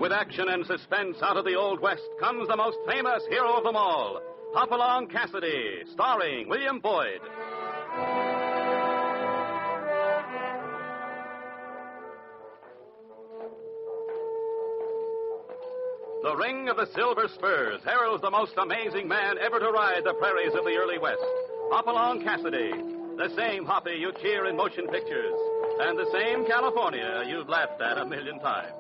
with action and suspense out of the Old West comes the most famous hero of them all, Hopalong Cassidy, starring William Boyd. The ring of the silver spurs heralds the most amazing man ever to ride the prairies of the early West, Hopalong Cassidy, the same Hoppy you cheer in motion pictures, and the same California you've laughed at a million times.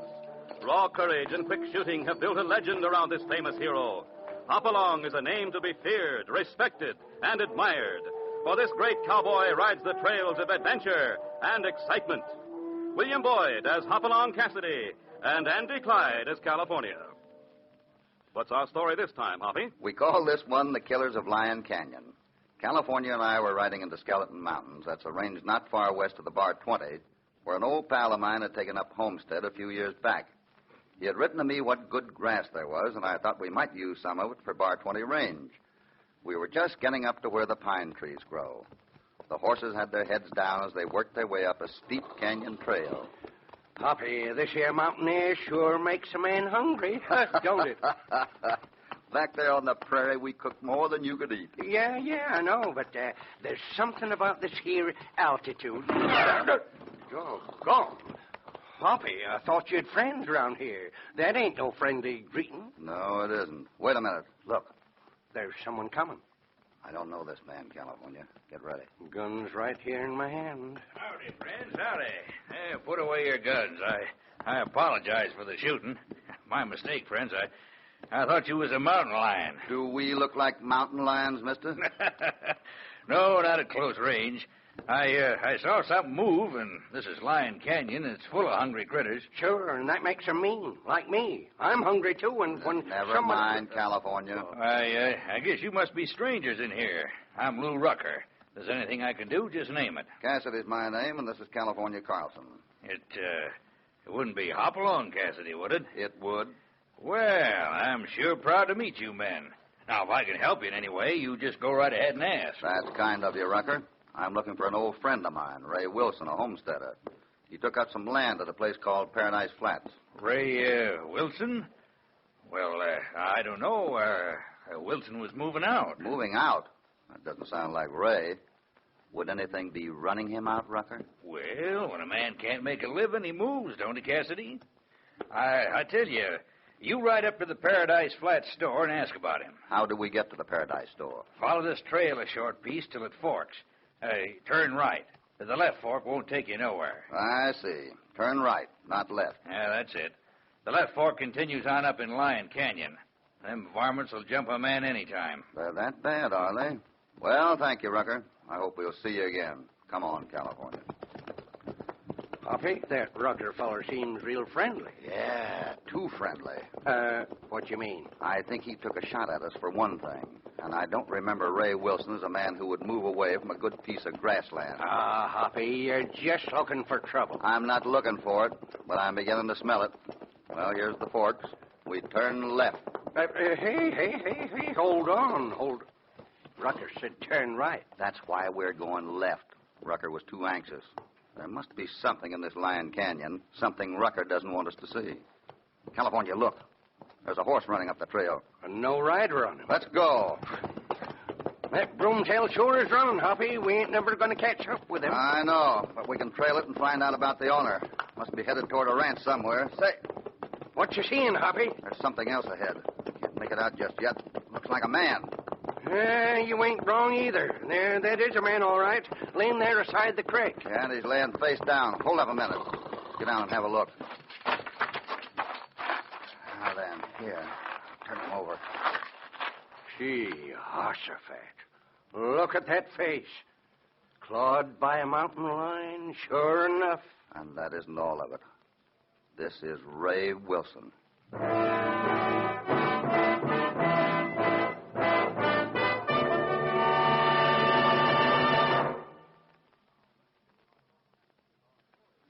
Raw courage and quick shooting have built a legend around this famous hero. Hopalong is a name to be feared, respected, and admired, for this great cowboy rides the trails of adventure and excitement. William Boyd as Hopalong Cassidy, and Andy Clyde as California. What's our story this time, Hoppy? We call this one The Killers of Lion Canyon. California and I were riding into Skeleton Mountains. That's a range not far west of the Bar 20, where an old pal of mine had taken up homestead a few years back. He had written to me what good grass there was, and I thought we might use some of it for Bar 20 range. We were just getting up to where the pine trees grow. The horses had their heads down as they worked their way up a steep canyon trail. Hoppy, this here mountain air sure makes a man hungry, don't it? Back there on the prairie, we cook more than you could eat. Yeah, I know, but there's something about this here altitude. Doggone. Hoppy, I thought you had friends around here. That ain't no friendly greeting. No, it isn't. Wait a minute. Look. There's someone coming. I don't know this man, California. Get ready. Gun's right here in my hand. Howdy, friends, howdy. Hey, put away your guns. I apologize for the shooting. My mistake, friends. I thought you was a mountain lion. Do we look like mountain lions, mister? No, not at close range. I saw something move, and this is Lion Canyon, and it's full of hungry critters. Sure, and that makes them mean, like me. I'm hungry, too, and when Never mind, California. I guess you must be strangers in here. I'm Lou Rucker. If there's anything I can do, just name it. Cassidy's my name, and this is California Carlson. It wouldn't be Hopalong Cassidy, would it? It would. Well, I'm sure proud to meet you men. Now, if I can help you in any way, you just go right ahead and ask. That's kind of you, Rucker. I'm looking for an old friend of mine, Ray Wilson, a homesteader. He took up some land at a place called Paradise Flats. Ray Wilson? Well, I don't know. Wilson was moving out. Moving out? That doesn't sound like Ray. Would anything be running him out, Rucker? Well, when a man can't make a living, he moves, don't he, Cassidy? I tell you, you ride up to the Paradise Flats store and ask about him. How do we get to the Paradise store? Follow this trail a short piece till it forks. Turn right. The left fork won't take you nowhere. I see. Turn right, not left. Yeah, that's it. The left fork continues on up in Lion Canyon. Them varmints will jump a man any time. They're that bad, are they? Well, thank you, Rucker. I hope we'll see you again. Come on, California. Hoppy, that Rucker feller seems real friendly. Yeah, too friendly. What you mean? I think he took a shot at us for one thing. And I don't remember Ray Wilson as a man who would move away from a good piece of grassland. Ah, Hoppy, you're just looking for trouble. I'm not looking for it, but I'm beginning to smell it. Well, here's the forks. We turn left. Hey, hold on. Rucker said turn right. That's why we're going left. Rucker was too anxious. There must be something in this Lion Canyon, something Rucker doesn't want us to see. California, look. There's a horse running up the trail. And no rider on him. Let's go. That broomtail sure is running, Hoppy. We ain't never going to catch up with him. I know, but we can trail it and find out about the owner. Must be headed toward a ranch somewhere. Say, what you seeing, Hoppy? there's something else ahead. Can't make it out just yet. Looks like a man. You ain't wrong either. There, that is a man, all right. Laying there aside the creek. Yeah, and he's laying face down. Hold up a minute. Get down and have a look. Now then, here. Turn him over. Gee, Hossafat. Look at that face. Clawed by a mountain lion, sure enough. And that isn't all of it. This is Ray Wilson.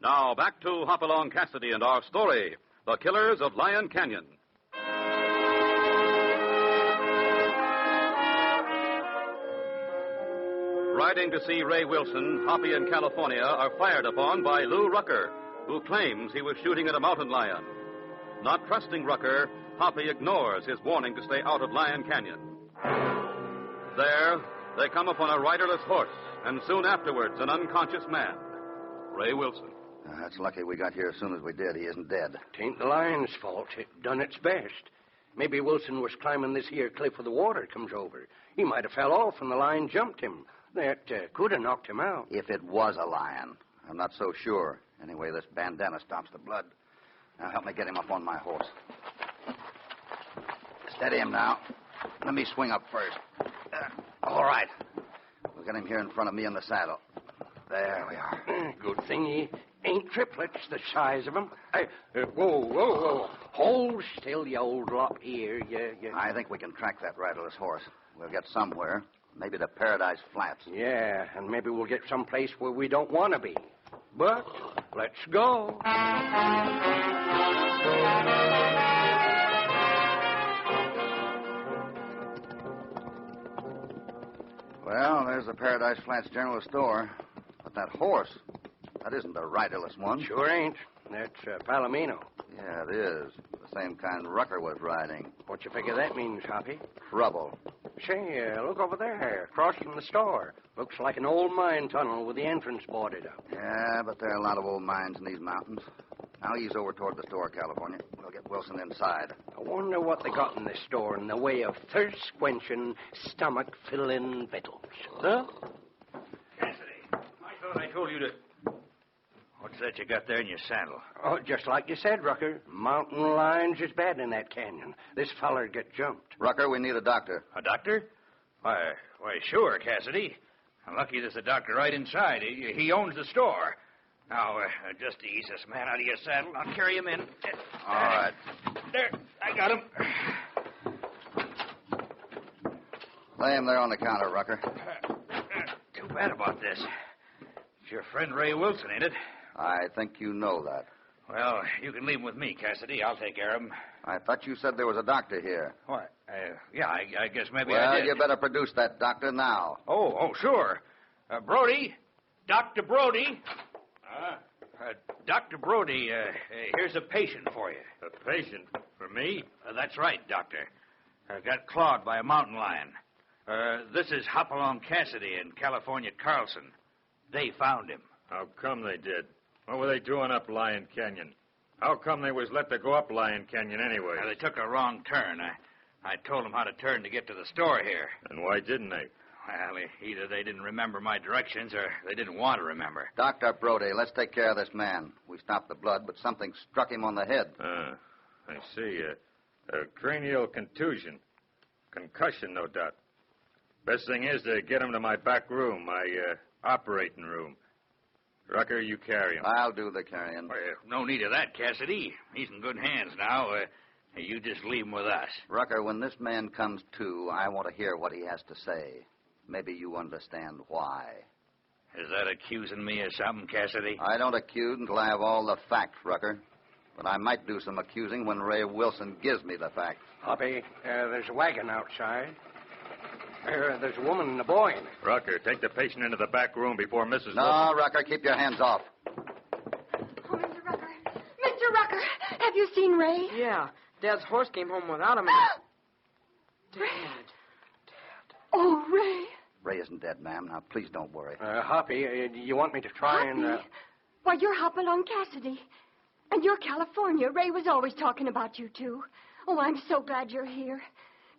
Now, back to Hopalong Cassidy and our story, The Killers of Lion Canyon. Riding to see Ray Wilson, Hoppy and California are fired upon by Lou Rucker, who claims he was shooting at a mountain lion. Not trusting Rucker, Hoppy ignores his warning to stay out of Lion Canyon. There, they come upon a riderless horse, and soon afterwards, an unconscious man. Ray Wilson. That's lucky we got here as soon as we did. He isn't dead. Tain't the lion's fault. It done its best. Maybe Wilson was climbing this here cliff where the water comes over. He might have fell off and the lion jumped him. That could have knocked him out. If it was a lion, I'm not so sure. Anyway, this bandana stops the blood. Now help me get him up on my horse. Steady him now. Let me swing up first. All right. We'll get him here in front of me in the saddle. There we are. Good thing he ain't triplets the size of him. Whoa. Hold still, you old lot here. I think we can track that riderless horse. We'll get somewhere. Maybe to Paradise Flats. Yeah, and maybe we'll get someplace where we don't want to be. But let's go. Well, there's the Paradise Flats General Store. But that horse, that isn't a riderless one. Sure ain't. That's Palomino. Yeah, it is. The same kind Rucker was riding. What you figure that means, Hoppy? Trouble. Say, look over there, across from the store. Looks like an old mine tunnel with the entrance boarded up. Yeah, but there are a lot of old mines in these mountains. Now ease over toward the store, California. We'll get Wilson inside. I wonder what they got in this store in the way of thirst-quenching, stomach-filling victuals. Huh? Cassidy, I thought I told you to... What's that you got there in your saddle? Oh, just like you said, Rucker. Mountain lions is bad in that canyon. This feller'd get jumped. Rucker, we need a doctor. A doctor? Why, sure, Cassidy. Lucky there's a doctor right inside. He owns the store. Now, just ease this man out of your saddle. I'll carry him in. All right. There, I got him. Lay him there on the counter, Rucker. Too bad about this. It's your friend Ray Wilson, ain't it? I think you know that. Well, you can leave him with me, Cassidy. I'll take care of him. I thought you said there was a doctor here. What? Yeah, I guess maybe well, I did. You better produce that doctor now. Oh, sure. Brody. Dr. Brody. Dr. Brody, here's a patient for you. A patient? For me? That's right, Doctor. Got clawed by a mountain lion. This is Hopalong Cassidy and California Carlson. They found him. How come they did? What were they doing up Lion Canyon? How come they was let to go up Lion Canyon anyway? They took a wrong turn. I told them how to turn to get to the store here. And why didn't they? Well, either they didn't remember my directions or they didn't want to remember. Dr. Brody, let's take care of this man. We stopped the blood, but something struck him on the head. I see. A cranial contusion. Concussion, no doubt. Best thing is to get him to my back room, my operating room. Rucker, you carry him. I'll do the carrying. No need of that, Cassidy. He's in good hands now. You just leave him with us. Rucker, when this man comes to, I want to hear what he has to say. Maybe you understand why. Is that accusing me of something, Cassidy? I don't accuse until I have all the facts, Rucker. But I might do some accusing when Ray Wilson gives me the facts. Hoppy, there's a wagon outside. There's a woman and a boy in it. Rucker, take the patient into the back room before Mrs. No, Wilson... Rucker, keep your hands off. Oh, Mr. Rucker. Mr. Rucker, have you seen Ray? Yeah. Dad's horse came home without him. Dad. Oh, Ray. Ray isn't dead, ma'am. Now, please don't worry. Hoppy, you want me to try Hoppy? and... Why, you're Hopalong Cassidy. And you're California. Ray was always talking about you two. Oh, I'm so glad you're here.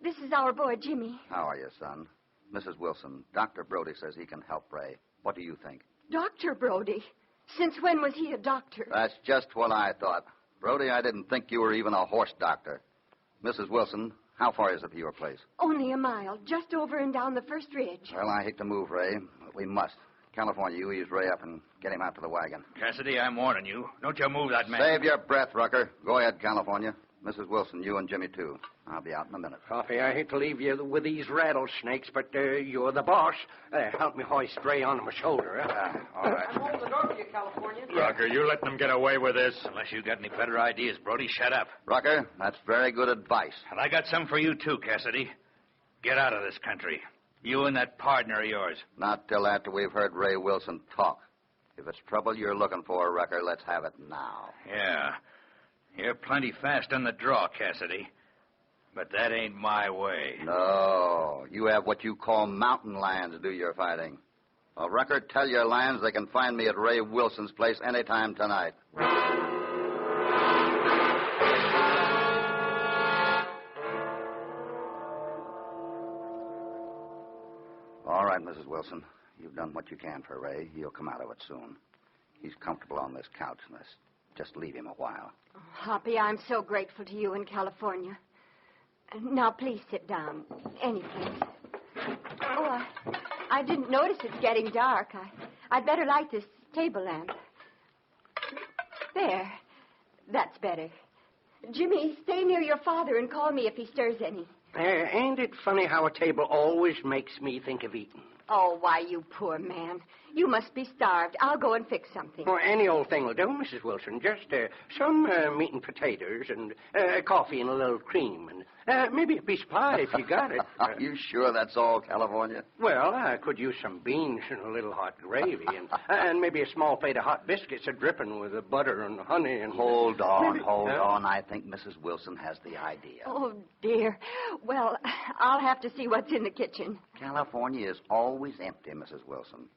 This is our boy, Jimmy. How are you, son? Mrs. Wilson, Dr. Brody says he can help Ray. What do you think? Dr. Brody? Since when was he a doctor? That's just what I thought. Brody, I didn't think you were even a horse doctor. Mrs. Wilson, how far is it to your place? Only a mile, just over and down the first ridge. Well, I hate to move Ray, but we must. California, you ease Ray up and get him out to the wagon. Cassidy, I'm warning you. Don't you move that man. Save your breath, Rucker. Go ahead, California. Mrs. Wilson, you and Jimmy, too. I'll be out in a minute. Hoppy, I hate to leave you with these rattlesnakes, but you're the boss. Help me hoist Ray onto my shoulder. All right. I'm holding the door for you, California. Rucker, you letting them get away with this? Unless you got any better ideas, Brody, shut up. Rucker, that's very good advice. And I got some for you, too, Cassidy. Get out of this country. You and that partner of yours. Not till after we've heard Ray Wilson talk. If it's trouble you're looking for, Rucker, let's have it now. You're plenty fast on the draw, Cassidy. But that ain't my way. No, you have what you call mountain lions to do your fighting. Well, Rucker, tell your lions they can find me at Ray Wilson's place anytime tonight. All right, Mrs. Wilson. You've done what you can for Ray. He'll come out of it soon. He's comfortable on this couch. Let's just leave him a while. Oh, Hoppy, I'm so grateful to you in California. Now, please sit down. Any place. Oh, I didn't notice it's getting dark. I'd better light this table lamp. There. That's better. Jimmy, stay near your father and call me if he stirs any. Ain't it funny how a table always makes me think of eating? Oh, why, you poor man. You must be starved. I'll go and fix something. Well, any old thing will do, Mrs. Wilson. Just some meat and potatoes and coffee and a little cream and maybe a piece of pie if you got it. Are you sure that's all, California? Well, I could use some beans and a little hot gravy and maybe a small plate of hot biscuits dripping with the butter and honey and... Hold on. I think Mrs. Wilson has the idea. Oh, dear. Well, I'll have to see what's in the kitchen. California is always empty, Mrs. Wilson.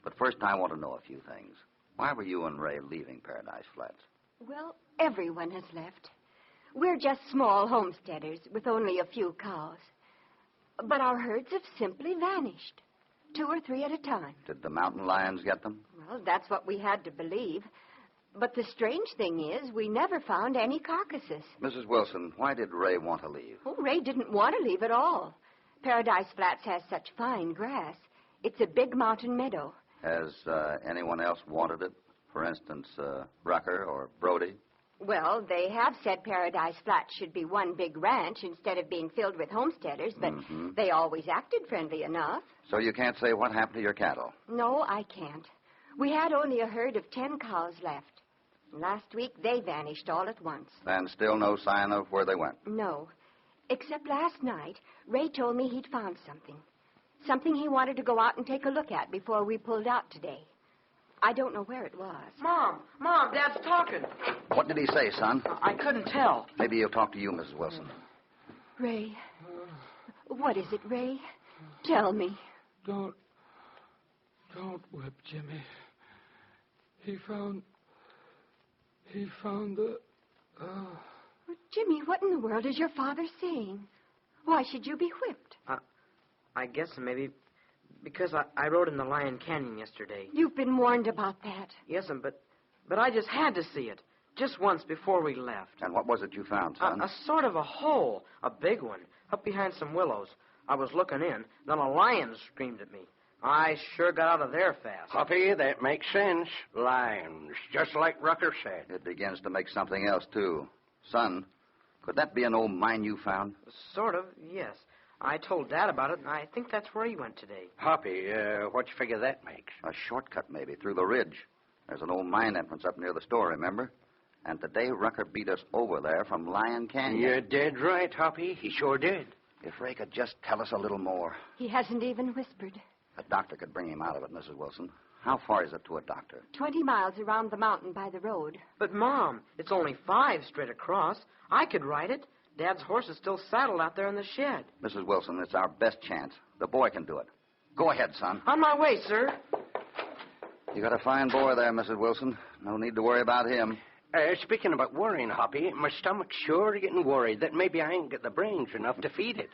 But first, I want to know a few things. Why were you and Ray leaving Paradise Flats? Well, everyone has left. We're just small homesteaders with only a few cows. But our herds have simply vanished, 2 or 3 at a time. Did the mountain lions get them? Well, that's what we had to believe. But the strange thing is, we never found any carcasses. Mrs. Wilson, why did Ray want to leave? Oh, Ray didn't want to leave at all. Paradise Flats has such fine grass. It's a big mountain meadow. Has anyone else wanted it? For instance, Rucker or Brody? Well, they have said Paradise Flats should be one big ranch instead of being filled with homesteaders, but they always acted friendly enough. So you can't say what happened to your cattle? No, I can't. We had only a herd of 10 cows left. Last week, they vanished all at once. And still no sign of where they went? No. Except last night, Ray told me he'd found something. Something he wanted to go out and take a look at before we pulled out today. I don't know where it was. Mom, Dad's talking. What did he say, son? I couldn't tell. Maybe he'll talk to you, Mrs. Wilson. Ray. What is it, Ray? Tell me. Don't whip Jimmy. He found the... Jimmy, what in the world is your father saying? Why should you be whipped? I guess maybe because I rode in the Lion Canyon yesterday. You've been warned about that. Yes, but I just had to see it. Just once before we left. And what was it you found, son? A sort of a hole. A big one. Up behind some willows. I was looking in. Then a lion screamed at me. I sure got out of there fast. Hoppy, that makes sense. Lions, just like Rucker said. It begins to make something else, too. Son, could that be an old mine you found? Sort of, yes. I told Dad about it, and I think that's where he went today. Hoppy, what you figure that makes? A shortcut, maybe, through the ridge. There's an old mine entrance up near the store, remember? And today Rucker beat us over there from Lion Canyon. You're dead right, Hoppy. He sure did. If Ray could just tell us a little more. He hasn't even whispered. A doctor could bring him out of it, Mrs. Wilson. How far is it to a doctor? 20 miles around the mountain by the road. But, Mom, it's only 5 straight across. I could ride it. Dad's horse is still saddled out there in the shed. Mrs. Wilson, it's our best chance. The boy can do it. Go ahead, son. On my way, sir. You got a fine boy there, Mrs. Wilson. No need to worry about him. Speaking about worrying, Hoppy, my stomach's sure getting worried that maybe I ain't got the brains enough to feed it.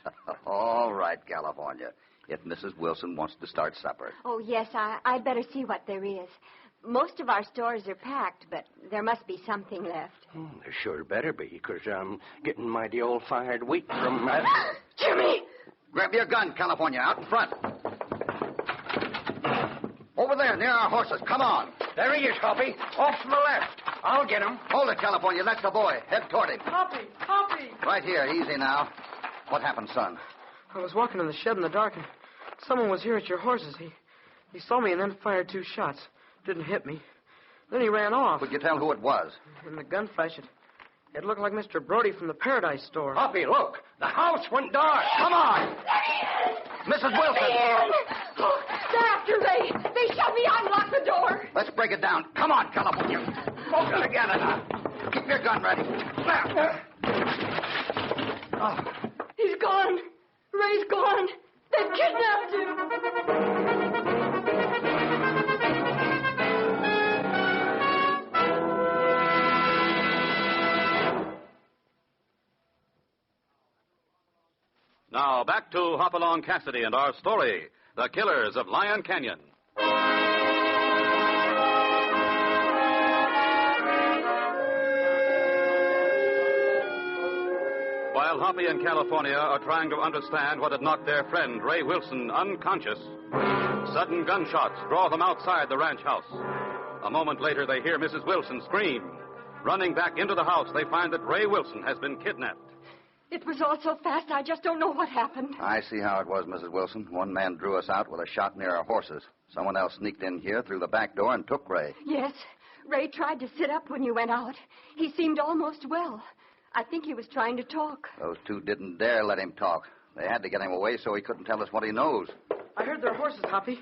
All right, California. If Mrs. Wilson wants to start supper. Oh, yes, I'd better see what there is. Most of our stores are packed, but there must be something left. There sure better be, because I'm getting mighty old-fired weak from... Jimmy! Grab your gun, California, out in front. Over there, near our horses. Come on. There he is, Hoppy. Off to the left. I'll get him. Hold it, California. That's the boy. Head toward him. Hoppy! Right here. Easy now. What happened, son? I was walking in the shed in the dark, and someone was here at your horses. He saw me and then fired 2 shots. Didn't hit me. Then he ran off. Could you tell who it was? In the gun flash, it looked like Mr. Brody from the Paradise store. Hoppy, look. The house went dark. Come on. Mrs. Wilson. They're after Ray. They shut me out and locked the door. Let's break break it down. Come on, California. Focus again and keep your gun ready. He's gone. Ray's gone. They've kidnapped him. Now, back to Hopalong Cassidy and our story, The Killers of Lion Canyon. While Hoppy and California are trying to understand what had knocked their friend Ray Wilson unconscious, sudden gunshots draw them outside the ranch house. A moment later, they hear Mrs. Wilson scream. Running back into the house, they find that Ray Wilson has been kidnapped. It was all so fast, I just don't know what happened. I see how it was, Mrs. Wilson. One man drew us out with a shot near our horses. Someone else sneaked in here through the back door and took Ray. Yes. Ray tried to sit up when you went out. He seemed almost well. I think he was trying to talk. Those two didn't dare let him talk. They had to get him away so he couldn't tell us what he knows. I heard their horses, Hoppy.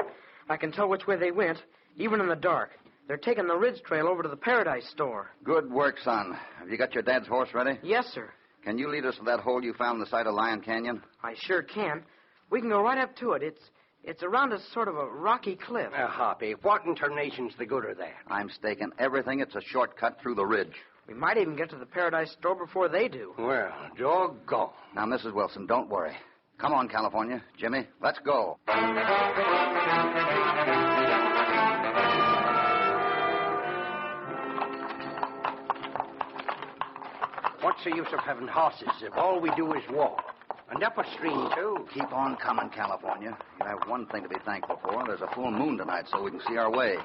I can tell which way they went, even in the dark. They're taking the Ridge Trail over to the Paradise store. Good work, son. Have you got your dad's horse ready? Yes, sir. Can you lead us to that hole you found on the side of Lion Canyon? I sure can. We can go right up to it. It's around a sort of a rocky cliff. Hoppy, what in tarnation's the good of that? I'm staking everything. It's a shortcut through the ridge. We might even get to the Paradise store before they do. Well, doggone. Now, Mrs. Wilson, don't worry. Come on, California. Jimmy, let's go. What's the use of having horses if all we do is walk? And up a stream, too. Keep on coming, California. You have one thing to be thankful for. There's a full moon tonight, so we can see our way.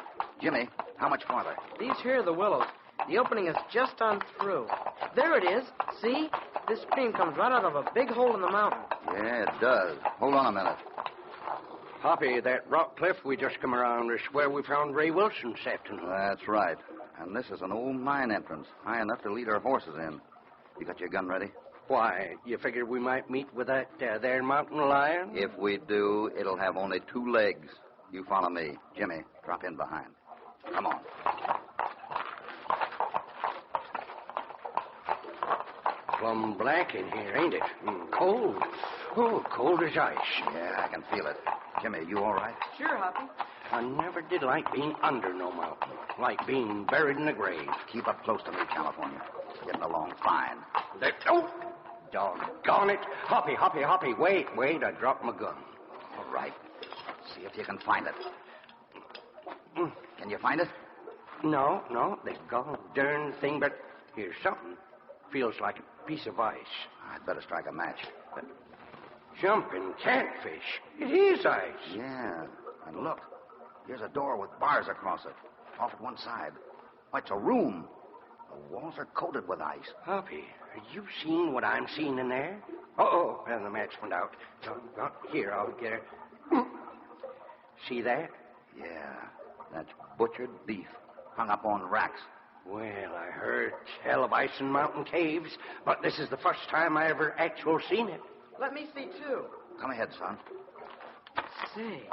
Jimmy, how much farther? These here are the willows. The opening is just on through. There it is. See? This stream comes right out of a big hole in the mountain. Yeah, it does. Hold on a minute. Hoppy, that rock cliff we just come around is where we found Ray Wilson this afternoon. That's right. And this is an old mine entrance, high enough to lead our horses in. You got your gun ready? Why, you figured we might meet with that there mountain lion? If we do, it'll have only 2 legs. You follow me. Jimmy, drop in behind. Come on. Plumb black in here, ain't it? Cold. Oh, cold as ice. Yeah, I can feel it. Jimmy, you all right? Sure, Hoppy. I never did like being under no mountain. Like being buried in a grave. Keep up close to me, California. Getting along fine. Oh! Doggone it. Hoppy, Hoppy, Hoppy. Wait. I dropped my gun. All right. See if you can find it. Can you find it? No, the god darn thing, but here's something. Feels like a piece of ice. I'd better strike a match. Jumping catfish. It is ice. Yeah. And look, here's a door with bars across it. Off at one side. Oh, it's a room. The walls are coated with ice. Hoppy, are you seeing what I'm seeing in there? Oh, well, the match went out. Here, I'll get it. See that? Yeah, that's butchered beef hung up on racks. Well, I heard tell of Ison Mountain caves, but this is the first time I ever actually seen it. Let me see, too. Come ahead, son. Say,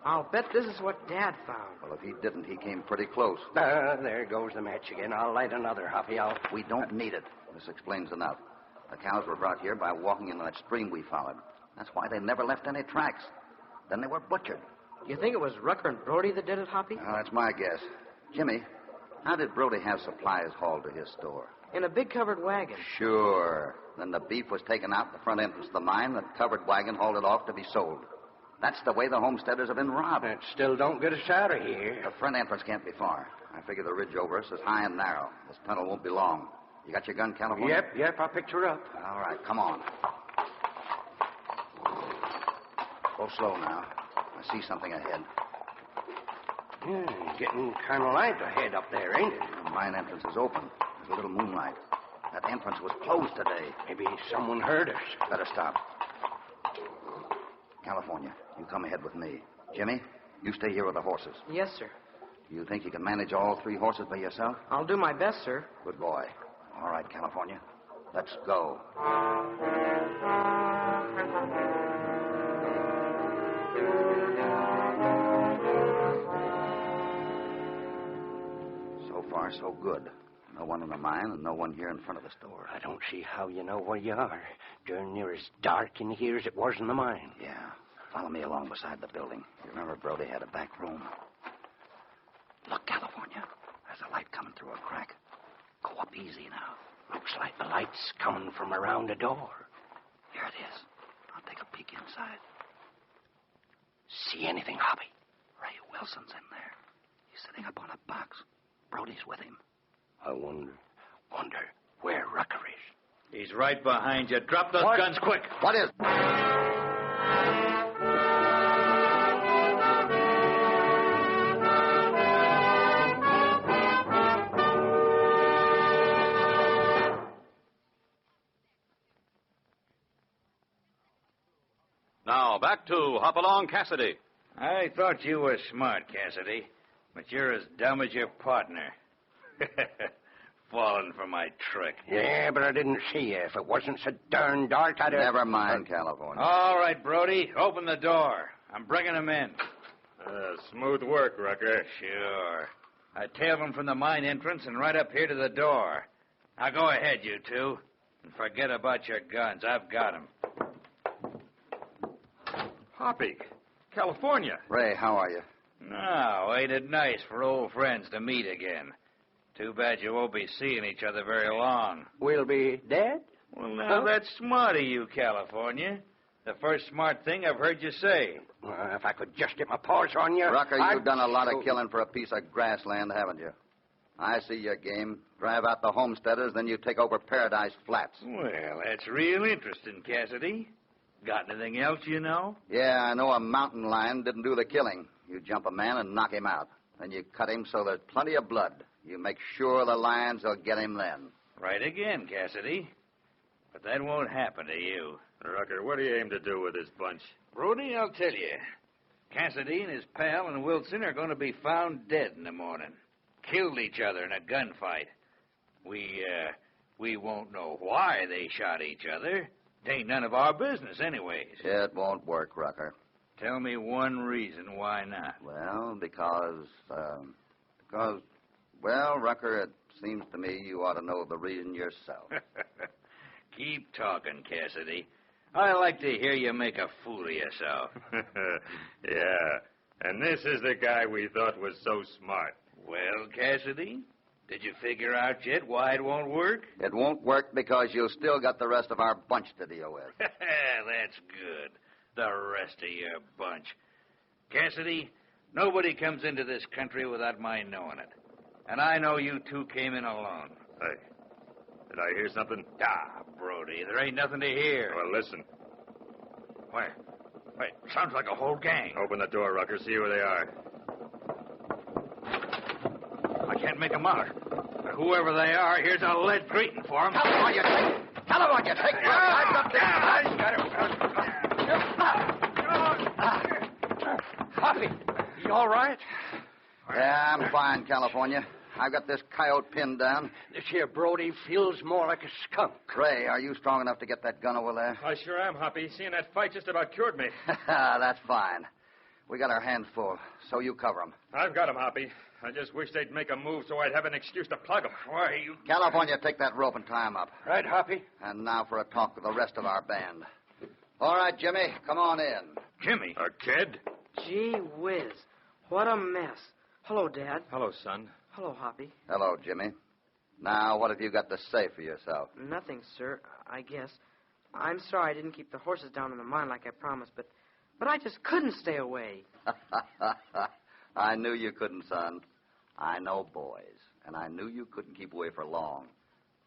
I'll bet this is what Dad found. Well, if he didn't, he came pretty close. There goes the match again. I'll light another, Hoppy. We don't need it. This explains enough. The cows were brought here by walking into that stream we followed. That's why they never left any tracks. Then they were butchered. You think it was Rucker and Brody that did it, Hoppy? Well, that's my guess. Jimmy, how did Brody have supplies hauled to his store? In a big covered wagon. Sure. Then the beef was taken out the front entrance of the mine. The covered wagon hauled it off to be sold. That's the way the homesteaders have been robbed. That still don't get us out of here. The front entrance can't be far. I figure the ridge over us is high and narrow. This tunnel won't be long. You got your gun, California? Yep, I picked her up. All right, come on. Go slow now. I see something ahead. Getting kind of light ahead up there, ain't it? The mine entrance is open. There's a little moonlight. That entrance was closed today. Maybe someone heard us. Better stop. California, you come ahead with me. Jimmy, you stay here with the horses. Yes, sir. You think you can manage all 3 horses by yourself? I'll do my best, sir. Good boy. All right, California. Let's go. So far, so good. No one in the mine and no one here in front of the store. I don't see how you know where you are. Darn near as dark in here as it was in the mine. Yeah. Follow me along beside the building. You remember Brody had a back room. Look, California. There's a light coming through a crack. Go up easy now. Looks like the light's coming from around the door. Here it is. I'll take a peek inside. See anything, Hoppy? Ray Wilson's in there. He's sitting up on a box. Brody's with him. I wonder where Rucker is. He's right behind you. Drop those guns quick. What is... Now, back to Hopalong Cassidy. I thought you were smart, Cassidy, but you're as dumb as your partner. Falling for my trick. Yeah, but I didn't see you. If it wasn't so darn dark, I'd have... Never mind, California. All right, Brody, open the door. I'm bringing him in. Smooth work, Rucker. Sure. I tailed him from the mine entrance and right up here to the door. Now go ahead, you two, and forget about your guns. I've got them. Hoppy, California. Ray, how are you? Now, ain't it nice for old friends to meet again? Too bad you won't be seeing each other very long. We'll be dead? Well, now, that's smart of you, California. The first smart thing I've heard you say. If I could just get my paws on you... Rucker, you've done a lot of killing for a piece of grassland, haven't you? I see your game. Drive out the homesteaders, then you take over Paradise Flats. Well, that's real interesting, Cassidy. Got anything else you know? Yeah, I know a mountain lion didn't do the killing. You jump a man and knock him out. Then you cut him so there's plenty of blood. You make sure the lions will get him then. Right again, Cassidy. But that won't happen to you. Rucker, what do you aim to do with this bunch? Brody, I'll tell you. Cassidy and his pal and Wilson are going to be found dead in the morning. Killed each other in a gunfight. We won't know why they shot each other. It ain't none of our business anyways. It won't work, Rucker. Tell me one reason why not. Well, because, Rucker, it seems to me you ought to know the reason yourself. Keep talking, Cassidy. I like to hear you make a fool of yourself. Yeah, and this is the guy we thought was so smart. Well, Cassidy, did you figure out yet why it won't work? It won't work because you still got the rest of our bunch to deal with. That's good. The rest of your bunch. Cassidy, nobody comes into this country without my knowing it. And I know you two came in alone. Did I hear something? Ah, Brody, there ain't nothing to hear. Well, listen. Wait, sounds like a whole gang. Open the door, Rucker. See where they are. I can't make them out. But whoever they are, here's a lead greeting for them. California, take Hoppy, you all right? Yeah, I'm fine, California. I've got this coyote pinned down. This here Brody feels more like a skunk. Ray, are you strong enough to get that gun over there? I sure am, Hoppy. Seeing that fight just about cured me. That's fine. We got our hands full, so you cover them. I've got 'em, Hoppy. I just wish they'd make a move so I'd have an excuse to plug 'em. Why, you... California, take that rope and tie 'em up. Right, Hoppy? And now for a talk with the rest of our band. All right, Jimmy, come on in. Jimmy? A kid? Gee whiz. What a mess. Hello, Dad. Hello, son. Hello, Hoppy. Hello, Jimmy. Now, what have you got to say for yourself? Nothing, sir, I guess. I'm sorry I didn't keep the horses down in the mine like I promised, but I just couldn't stay away. I knew you couldn't, son. I know boys, and I knew you couldn't keep away for long.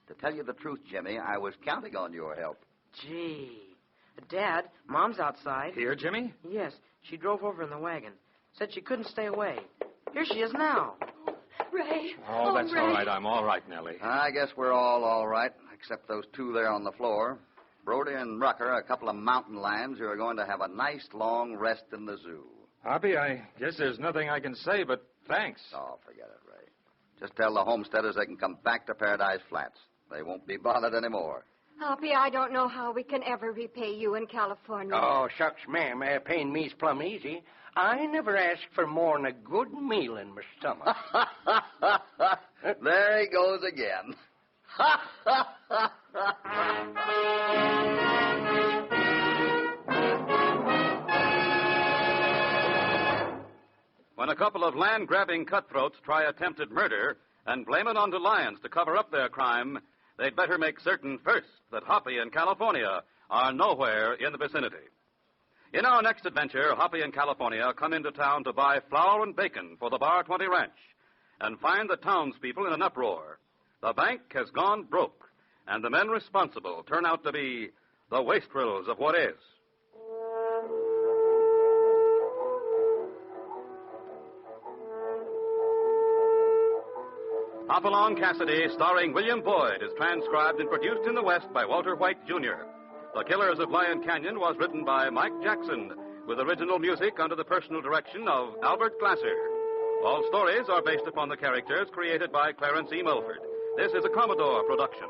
To tell you the truth, Jimmy, I was counting on your help. Gee. Dad, Mom's outside. Here, Jimmy? Yes, she drove over in the wagon. Said she couldn't stay away. Here she is now. Ray. Oh, that's Ray. all right. I'm all right, Nellie. I guess we're all right, except those two there on the floor. Brody and Rucker are a couple of mountain lions who are going to have a nice long rest in the zoo. Hoppy, I guess there's nothing I can say, but thanks. Oh, forget it, Ray. Just tell the homesteaders they can come back to Paradise Flats. They won't be bothered anymore. Hoppy, I don't know how we can ever repay you in California. Oh, shucks, ma'am. Paying me's plumb easy. I never asked for more than a good meal in my stomach. There he goes again. Ha, ha, ha, ha. When a couple of land-grabbing cutthroats try attempted murder and blame it on the lions to cover up their crime, they'd better make certain first that Hoppy and California are nowhere in the vicinity. In our next adventure, Hoppy and California come into town to buy flour and bacon for the Bar 20 ranch and find the townspeople in an uproar. The bank has gone broke, and the men responsible turn out to be the wastrels of what is. Hopalong Cassidy, starring William Boyd, is transcribed and produced in the West by Walter White, Jr. The Killers of Lion Canyon was written by Mike Jackson, with original music under the personal direction of Albert Glasser. All stories are based upon the characters created by Clarence E. Mulford. This is a Commodore production.